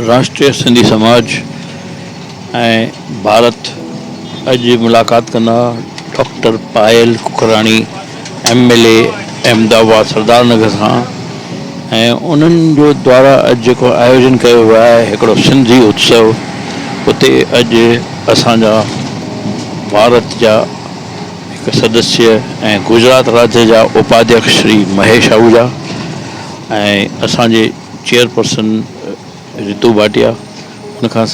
राष्ट्रीय सिंधी समाज ऐं भारत अॼु मुलाक़ात कंदा डॉक्टर पायल कुकराणी MLA अहमदाबाद सरदार नगर सां ऐं उन्हनि जो द्वारा अॼु जेको आयोजन कयो वियो आहे हिकिड़ो सिंधी उत्सव। उते अॼु असांजा भारत जा हिकु सदस्य ऐं गुजरात राज्य जा उपाध्यक्ष श्री महेश आहूजा ऐं असांजे चेयरपर्सन रितू भाटिया, उनखां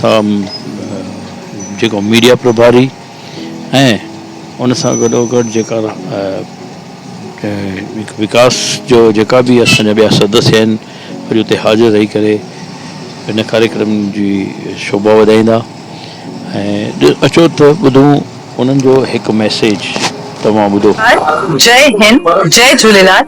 जेको मीडिया प्रभारी ऐं उन सां गॾोगॾु जेका विकास जो जेका बि असांजा ॿिया सदस्य आहिनि वरी उते हाज़िर रही करे इन कार्यक्रम जी शोभा वधाईंदा। ऐं अचो त ॿुधूं उन्हनि जो हिकु मैसेज तव्हां ॿुधो। जय हिंद, जय झूलेलाल।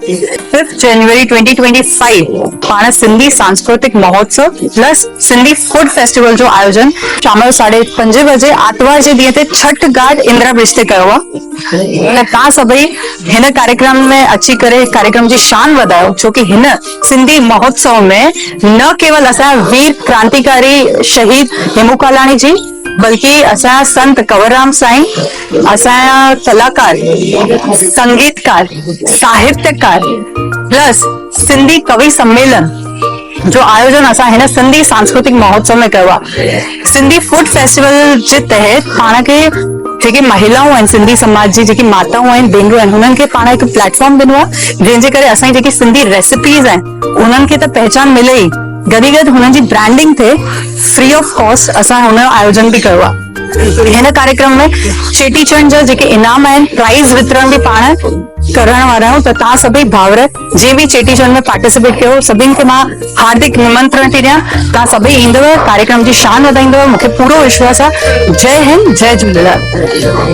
5 जनवरी 2025 पाण सिंधी सांस्कृतिक महोत्सव प्लस सिंधी फूड फेस्टिवल जो आयोजन शाम जो 5:30 बजे आर्तवार जे ॾींहं ते छठ घाट इंदिरा ब्रिज ते कयो आहे। तव्हां सभई हिन कार्यक्रम में अची करे कार्यक्रम जी शान वधायो, छो कि हिन सिंधी महोत्सव में न केवल असांजा वीर क्रांतिकारी शहीद हेमू कालाणी जी बल्कि असांजा संत कंवरराम साईं, असांजा कलाकार, संगीतकार, साहित्यकार प्लस सिंधी कवि सम्मेलन जो आयोजन असां हिन सिंधी सांस्कृतिक महोत्सव में कयो आहे। सिंधी फूड फेस्टिवल जे तहत पाण खे जेकी महिलाऊं आहिनि, सिंधी समाज जी जेकी माताऊं आहिनि, भेनरूं आहिनि, हुननि खे पाण हिकु प्लेटफॉर्म ॾिनो आहे जंहिंजे करे असांजी जेकी सिंधी रेसिपीज़ आहिनि उन्हनि खे त पहचान मिले ई, गॾी गॾु हुननि जी ब्रांडिंग थिए। फ्री ऑफ कॉस्ट असां हुन जो आयोजन बि कयो आहे। हिन कार्यक्रम में चेटीचंड जा जेके इनाम आहिनि, प्राइज़ वितरण बि पाण करण वारा आहियूं। त तव्हां सभई भाउर जे बि चेटीचंड में पार्टिसिपेट कयो, सभिनि खे मां हार्दिक निमंत्रण थी ॾियां। तव्हां सभई ईंदव, कार्यक्रम जी शान वधाईंदव, मूंखे पूरो विश्वास आहे। जय हिंद, जय झूलेलाल।